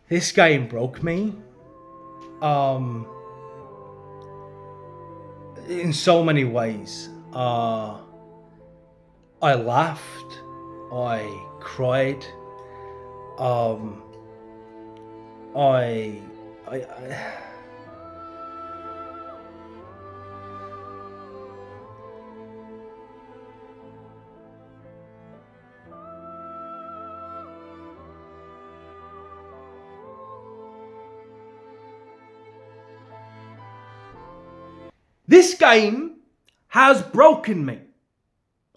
This game broke me. Um, in so many ways. I laughed. I cried. Um, I, I This game has broken me.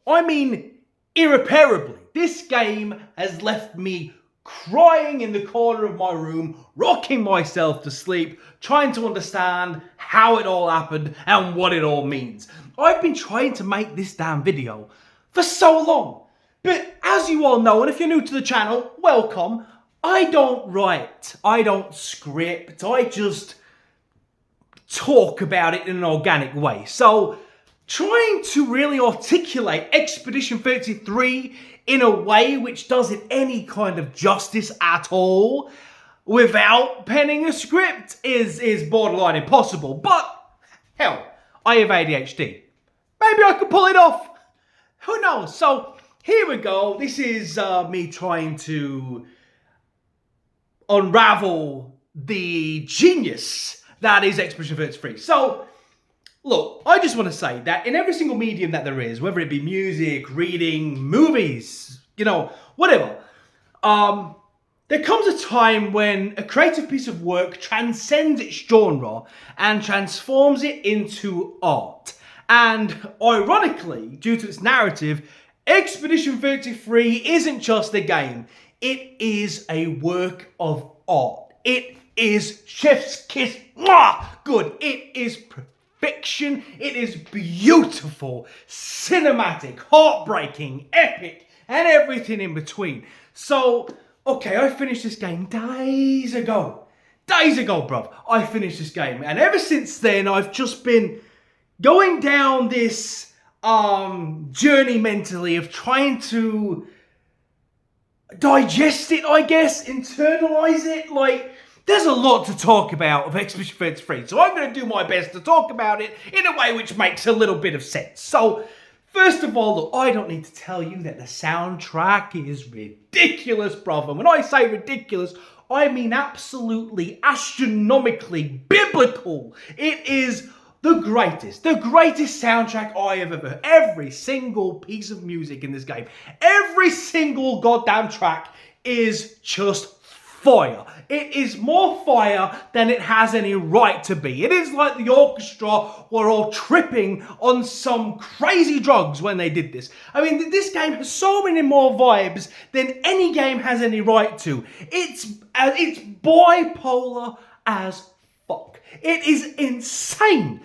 I mean, irreparably. This game has left me crying in the corner of my room, rocking myself to sleep, trying to understand how it all happened and what it all means. I've been trying to make this damn video for so long. But as you all know, and if you're new to the channel, welcome. I don't write, I don't script, I just talk about it in an organic way. So trying to really articulate Expedition 33 in a way which does it any kind of justice at all without penning a script is borderline impossible. But hell, I have ADHD. Maybe I could pull it off. Who knows? So here we go. This is me trying to unravel the genius that is Expedition 33. So, look, I just want to say that in every single medium that there is, whether it be music, reading, movies, whatever, there comes a time when a creative piece of work transcends its genre and transforms it into art. And ironically, due to its narrative, Expedition 33 isn't just a game. It is a work of art. It is chef's kiss. Good. It is perfection. It is beautiful, cinematic, heartbreaking, epic, and everything in between. So, okay, I finished this game days ago. Days ago, bruv. I finished this game. And ever since then, I've just been going down this journey mentally of trying to digest it, I guess, internalize it. Like, there's a lot to talk about of Expedition 33, so I'm going to do my best to talk about it in a way which makes a little bit of sense. So, first of all, look, I don't need to tell you that the soundtrack is ridiculous, brother. When I say ridiculous, I mean absolutely astronomically biblical. It is the greatest soundtrack I have ever heard. Every single piece of music in this game, every single goddamn track is just fire. It is more fire than it has any right to be. It is like the orchestra were all tripping on some crazy drugs when they did this. I mean, this game has so many more vibes than any game has any right to. It's bipolar as fuck. It is insane.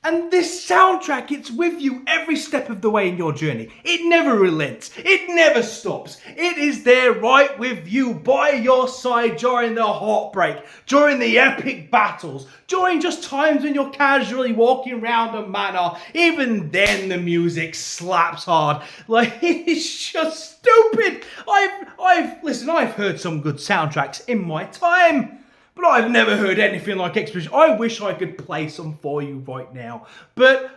And this soundtrack, it's with you every step of the way in your journey. It never relents. It never stops. It is there right with you, by your side during the heartbreak, during the epic battles, during just times when you're casually walking around a manor. Even then the music slaps hard. It's just stupid. I've heard some good soundtracks in my time, but I've never heard anything like Expedition. I wish I could play some for you right now. But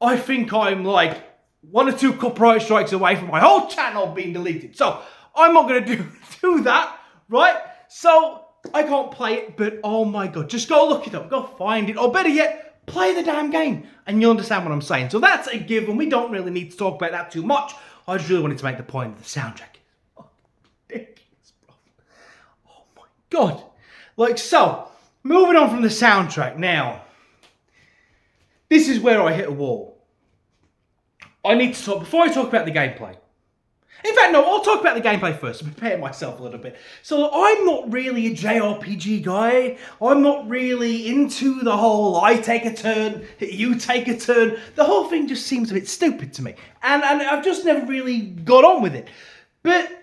I think I'm like 1 or 2 copyright strikes away from my whole channel being deleted. So I'm not going to do that, right? So I can't play it, but oh my God. Just go look it up. Go find it. Or better yet, play the damn game. And you'll understand what I'm saying. So that's a given. We don't really need to talk about that too much. I just really wanted to make the point that the soundtrack is ridiculous, bro. Oh my God. So, moving on from the soundtrack now. This is where I hit a wall. I need to talk, before I talk about the gameplay. In fact, no, I'll talk about the gameplay first to prepare myself a little bit. So, I'm not really a JRPG guy. I'm not really into the whole I take a turn, you take a turn. The whole thing just seems a bit stupid to me. And I've just never really got on with it. But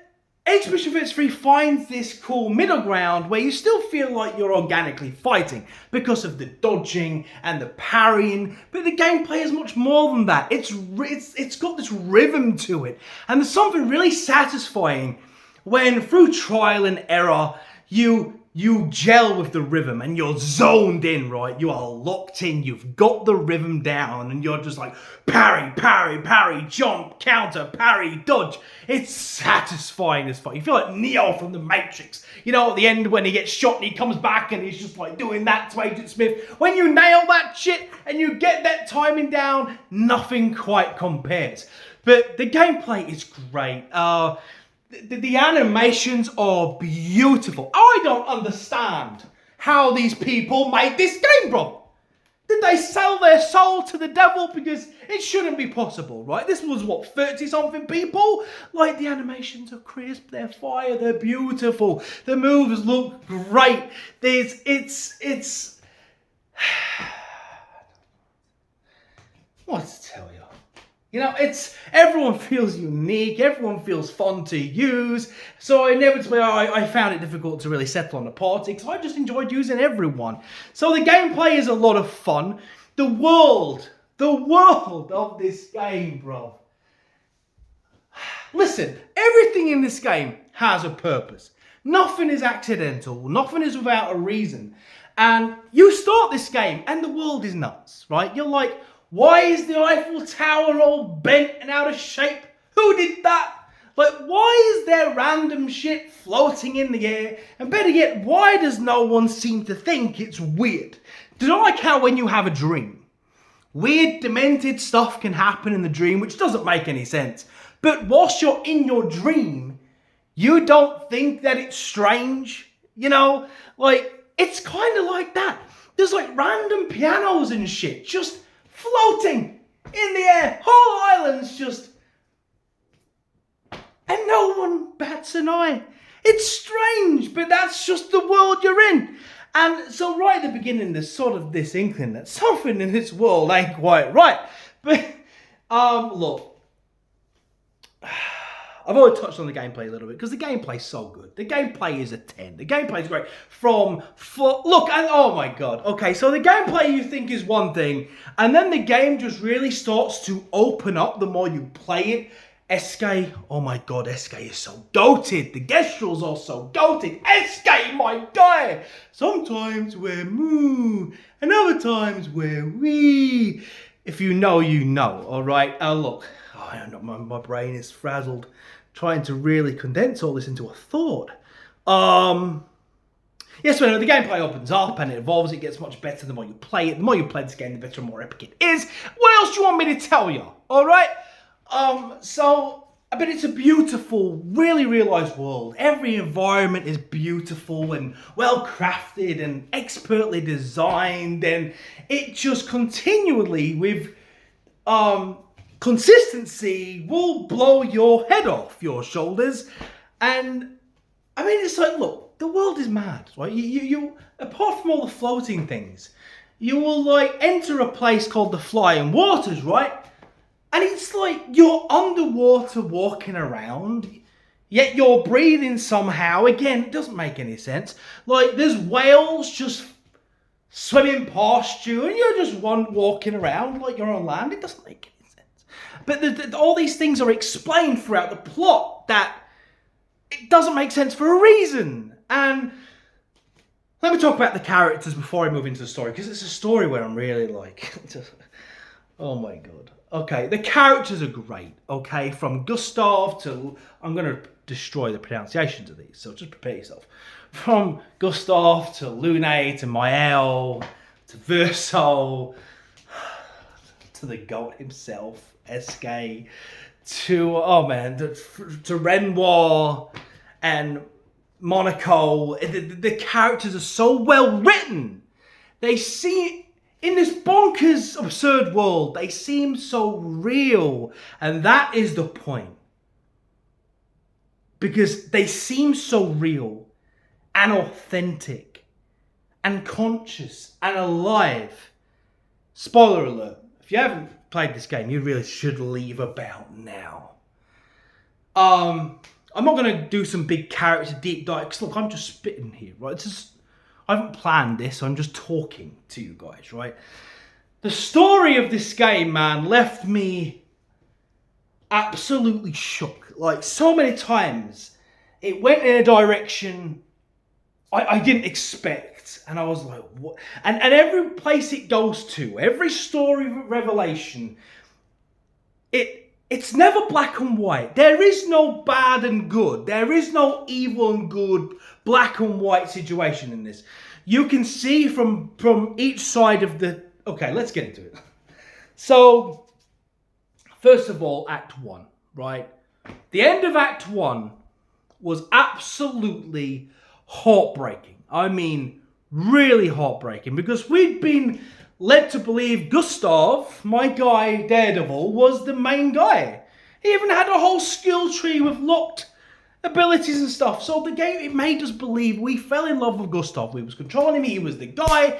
Expedition 33 finds this cool middle ground where you still feel like you're organically fighting because of the dodging and the parrying, but the gameplay is much more than that. It's got this rhythm to it, and there's something really satisfying when, through trial and error, you gel with the rhythm and you're zoned in, right? You are locked in, you've got the rhythm down, and you're just like parry, parry, parry, jump, counter, parry, dodge. It's satisfying as fuck. You feel like Neo from the Matrix. You know, at the end when he gets shot and he comes back and he's just like doing that to Agent Smith. When you nail that shit and you get that timing down, nothing quite compares. But the gameplay is great. The animations are beautiful. I don't understand how these people made this game, bro. Did they sell their soul to the devil? Because it shouldn't be possible, right? This was, what, 30-something people? Like, the animations are crisp, they're fire, they're beautiful. The moves look great. It's... What to tell you? You know, everyone feels unique, everyone feels fun to use, so inevitably I found it difficult to really settle on a party, because I just enjoyed using everyone. So the gameplay is a lot of fun. The world of this game, bro. Listen, everything in this game has a purpose. Nothing is accidental, nothing is without a reason. And you start this game and the world is nuts, right? You're like, why is the Eiffel Tower all bent and out of shape? Who did that? Like, why is there random shit floating in the air? And better yet, why does no one seem to think it's weird? Do you like how when you have a dream, weird, demented stuff can happen in the dream, which doesn't make any sense. But whilst you're in your dream, you don't think that it's strange. You know, like, it's kind of like that. There's like random pianos and shit just floating in the air. Whole island's just... And no one bats an eye. It's strange, but that's just the world you're in. And so right at the beginning, there's sort of this inkling that something in this world ain't quite right. But, look. I've already touched on the gameplay a little bit, because the gameplay's so good. The gameplay is a 10. The gameplay's great. Look, and oh my god. Okay, so the gameplay you think is one thing, and then the game just really starts to open up the more you play it. SK, oh my god, SK is so goated. The Gestrels are so goated. SK, my guy. Sometimes we're moo, and other times we're wee. If you know, you know, alright? Look, I don't know, my brain is frazzled trying to really condense all this into a thought. Yes, well, the gameplay opens up and it evolves. It gets much better the more you play it. The more you play this game, the better and more epic it is. What else do you want me to tell you? Alright? But it's a beautiful, really realised world. Every environment is beautiful and well crafted and expertly designed, and it just continually with consistency will blow your head off your shoulders. And I mean, it's like, look, the world is mad, right? You apart from all the floating things, you will like enter a place called the Flying Waters, right? And it's like you're underwater walking around, yet you're breathing somehow. Again, it doesn't make any sense. Like, there's whales just swimming past you, and you're just walking around like you're on land. It doesn't make any sense. But all these things are explained throughout the plot that it doesn't make sense for a reason. And let me talk about the characters before I move into the story, because it's a story where I'm really like, oh my god. Okay, the characters are great, okay? From Gustav to... I'm going to destroy the pronunciations of these, so just prepare yourself. From Gustav to Lune to Mael to Verso to the goat himself, SK, to, oh man, to Renoir and Monaco. The characters are so well written. They seem... In this bonkers, absurd world, they seem so real. And that is the point. Because they seem so real and authentic and conscious and alive. Spoiler alert. If you haven't played this game, you really should leave about now. I'm not going to do some big character deep dive, because look, I'm just spitting here, right? It's just... I haven't planned this, I'm just talking to you guys, right? The story of this game, man, left me absolutely shook. Like, so many times, it went in a direction I didn't expect. And I was like, what? And every place it goes to, every story revelation, it's never black and white. There is no bad and good. There is no evil and good, black and white situation in this. You can see from each side of the... Okay, let's get into it. So, first of all, Act 1, right? The end of Act 1 was absolutely heartbreaking. I mean, really heartbreaking, because we'd been led to believe Gustav, my guy Daredevil, was the main guy. He even had a whole skill tree with locked abilities and stuff. So the game, it made us believe we fell in love with Gustav. We was controlling him. He was the guy.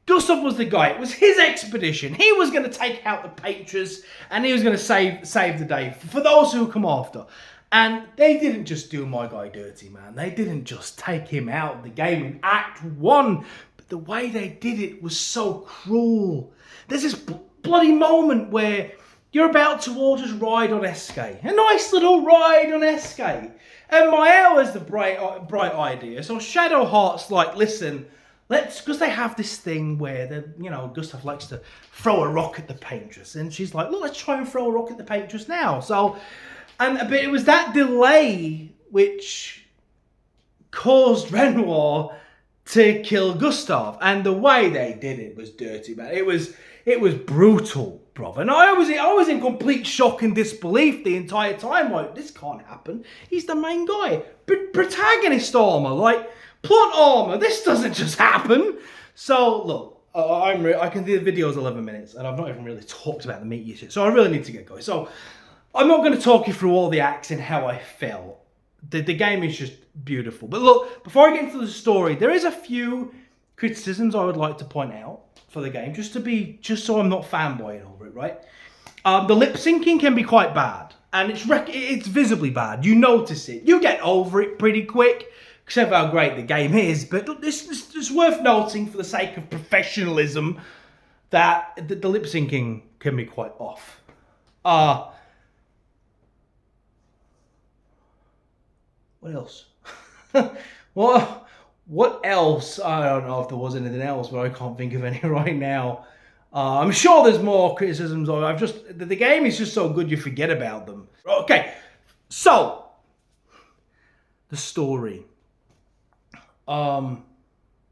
Gustav was the guy. It was his expedition. He was going to take out the Patriots, and he was going to save the day for those who come after. And they didn't just do my guy dirty, man. They didn't just take him out of the game in Act 1. But the way they did it was so cruel. There's this bloody moment where you're about to all just ride on Escape. A nice little ride on Escape. And Mael has the bright idea. So Shadowheart's like, listen, because they have this thing where, Gustav likes to throw a rock at the Patriots. And she's like, look, let's try and throw a rock at the Patriots now. But it was that delay which caused Renoir to kill Gustav, and the way they did it was dirty, man. It was brutal, brother. And I was in complete shock and disbelief the entire time. Like, this can't happen. He's the main guy, protagonist armor, like plot armor. This doesn't just happen. So look, I can do the video's 11 minutes, and I've not even really talked about the meat yet. So I really need to get going. So I'm not going to talk you through all the acts and how I felt. The game is just beautiful. But look, before I get into the story, there is a few criticisms I would like to point out for the game, just so I'm not fanboying over it, right? The lip syncing can be quite bad, and it's visibly bad. You notice it. You get over it pretty quick, except how great the game is. But this is worth noting for the sake of professionalism that the lip syncing can be quite off. What else? What else? I don't know if there was anything else, but I can't think of any right now. I'm sure there's more criticisms. The game is just so good you forget about them. Okay, so the story. The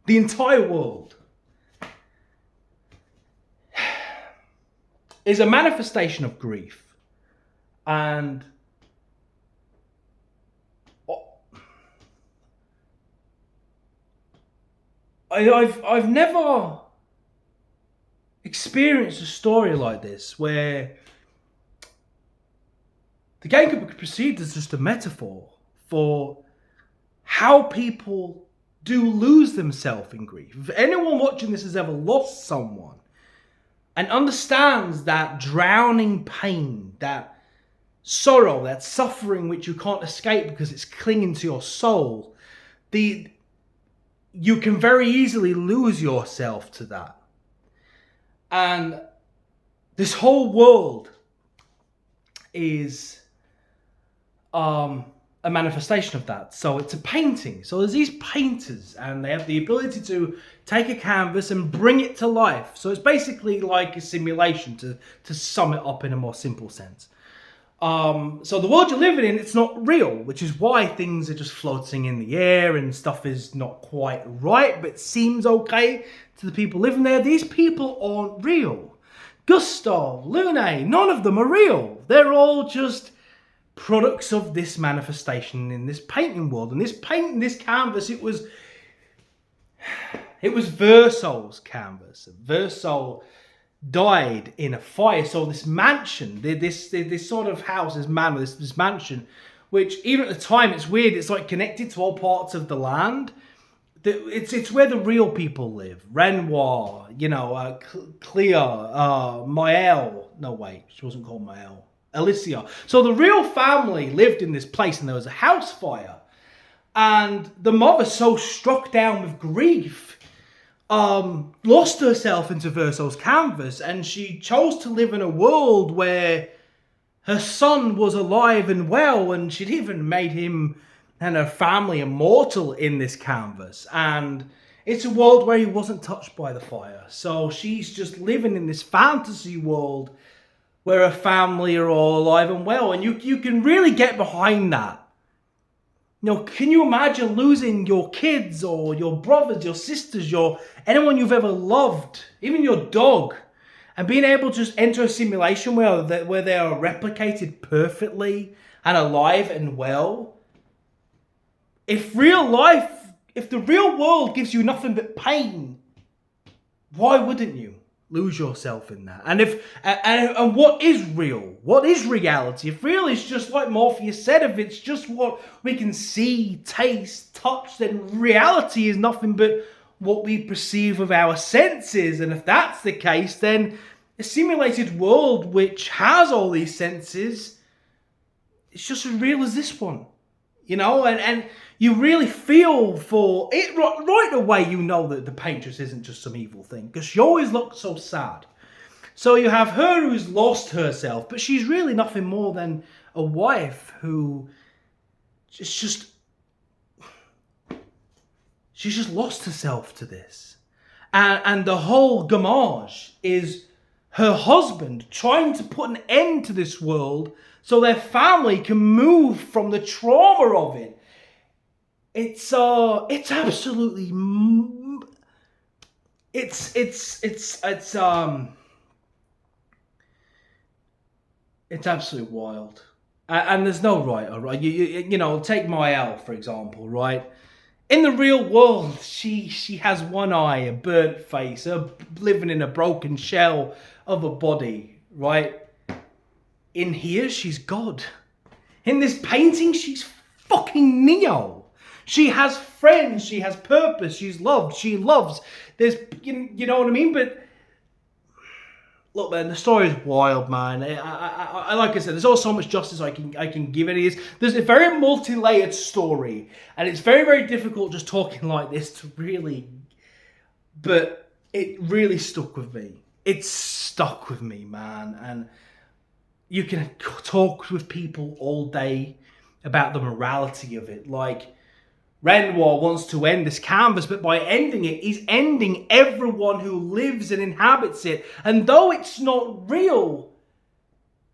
entire world is a manifestation of grief, and I've never experienced a story like this where the game could be perceived as just a metaphor for how people do lose themselves in grief. If anyone watching this has ever lost someone and understands that drowning pain, that sorrow, that suffering which you can't escape because it's clinging to your soul, you can very easily lose yourself to that. And this whole world is a manifestation of that. So it's a painting. So there's these painters, and they have the ability to take a canvas and bring it to life. So it's basically like a simulation, to sum it up in a more simple sense. So the world you're living in, it's not real, which is why things are just floating in the air and stuff is not quite right, but seems okay to the people living there. These people aren't real. Gustav, Lune, none of them are real. They're all just products of this manifestation in this painting world. And this canvas, it was Verso's canvas. Verso died in a fire. So this mansion, this sort of house, this mansion, which even at the time, it's weird, it's like connected to all parts of the land. It's where the real people live. Renoir, Clea, Mael. No, wait, she wasn't called Mael. Alicia. So the real family lived in this place, and there was a house fire. And the mother, so struck down with grief, lost herself into Verso's canvas, and she chose to live in a world where her son was alive and well, and she'd even made him and her family immortal in this canvas. And it's a world where he wasn't touched by the fire. So she's just living in this fantasy world where her family are all alive and well. And you can really get behind that. You know, can you imagine losing your kids or your brothers, your sisters, anyone you've ever loved, even your dog, and being able to just enter a simulation where they are replicated perfectly and alive and well? If the real world gives you nothing but pain, why wouldn't you lose yourself in that? And what is real? What is reality? If real is just like Morpheus said, if it's just what we can see, taste, touch, then reality is nothing but what we perceive with our senses. And if that's the case, then a simulated world which has all these senses, it's just as real as this one. You know, and you really feel for it right away. You know that the paintress isn't just some evil thing, because she always looks so sad. So you have her who's lost herself, but she's really nothing more than a wife who she's just lost herself to this. And the whole gamage is her husband trying to put an end to this world so their family can move from the trauma of it. It's absolutely it's absolutely wild. And there's no right or right. You know, take Mael for example, right? In the real world, she has one eye, a burnt face, living in a broken shell of a body, right? In here, she's God. In this painting, she's fucking Neo. She has friends, she has purpose, she's loved, she loves. There's, you know what I mean? But look, man, the story is wild, man. I like I said, there's also so much justice I can give it. There's a very multi-layered story, and it's very, very difficult just talking like this to really. But it really stuck with me. It's stuck with me, man. And you can talk with people all day about the morality of it, like. Renoir wants to end this canvas, but by ending it, he's ending everyone who lives and inhabits it. And though it's not real,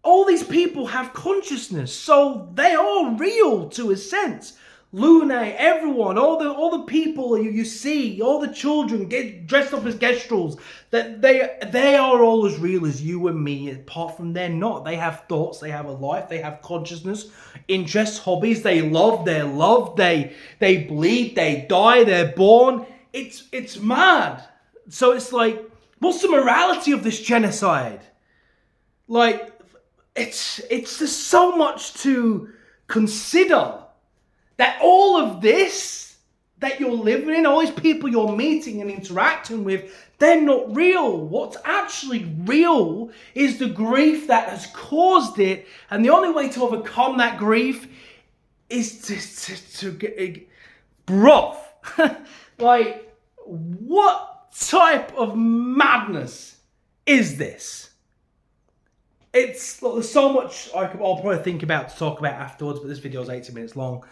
all these people have consciousness, so they are real to a sense. Lune, everyone, all the people you see, all the children get dressed up as gestrels, that they are all as real as you and me. Apart from they're not. They have thoughts, they have a life, they have consciousness, interests, hobbies. They love, they're loved, they bleed, they die, they're born. It's mad. So it's like, what's the morality of this genocide? Like, it's just so much to consider. That all of this that you're living in, all these people you're meeting and interacting with, they're not real. What's actually real is the grief that has caused it. And the only way to overcome that grief is to get... Bruv. Like, what type of madness is this? There's so much I'll probably think about to talk about afterwards, but this video is 80 minutes long.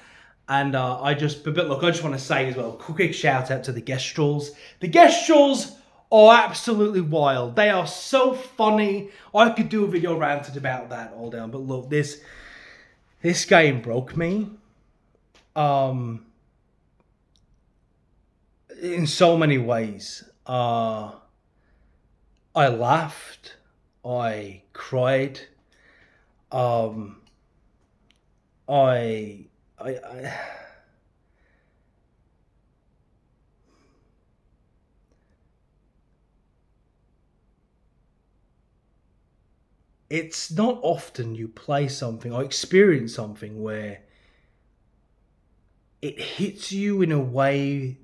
And I just want to say as well, quick shout out to the Gestrels. The Gestrels are absolutely wild. They are so funny. I could do a video ranted about that all day. But look, this game broke me. In so many ways. I laughed. I cried. It's not often you play something or experience something where it hits you in a way,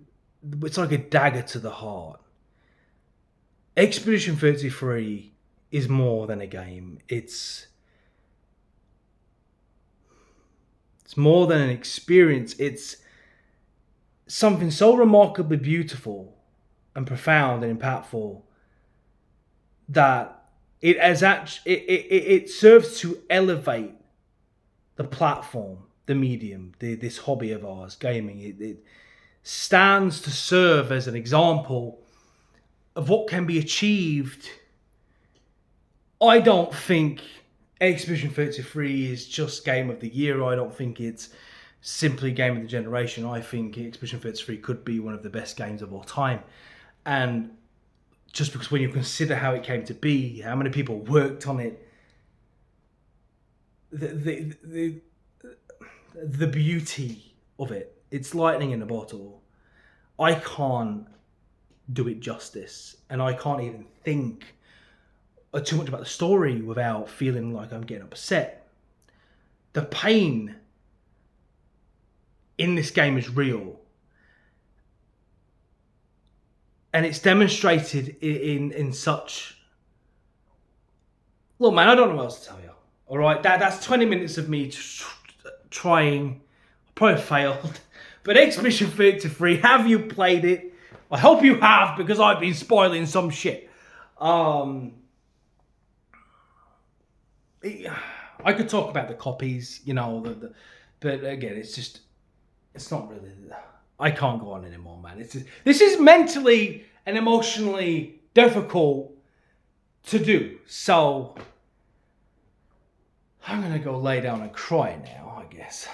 it's like a dagger to the heart. Expedition 33 is more than a game. It's more than an experience. It's something so remarkably beautiful and profound and impactful that it serves to elevate the platform the medium, this hobby of ours, gaming. It stands to serve as an example of what can be achieved. I don't think Expedition 33 is just Game of the Year. I don't think it's simply Game of the Generation. I think Expedition 33 could be one of the best games of all time. And just because when you consider how it came to be, how many people worked on it, the beauty of it, it's lightning in a bottle. I can't do it justice, and I can't even think too much about the story without feeling like I'm getting upset. The pain in this game is real, and it's demonstrated in such... Look, man, I don't know what else to tell you. All right, that's 20 minutes of me trying. I probably failed. But Expedition 33, have you played it? I hope you have, because I've been spoiling some shit. I could talk about the copies, you know, but again, it's not really... I can't go on anymore, man. This is mentally and emotionally difficult to do. So I'm gonna go lay down and cry now, I guess.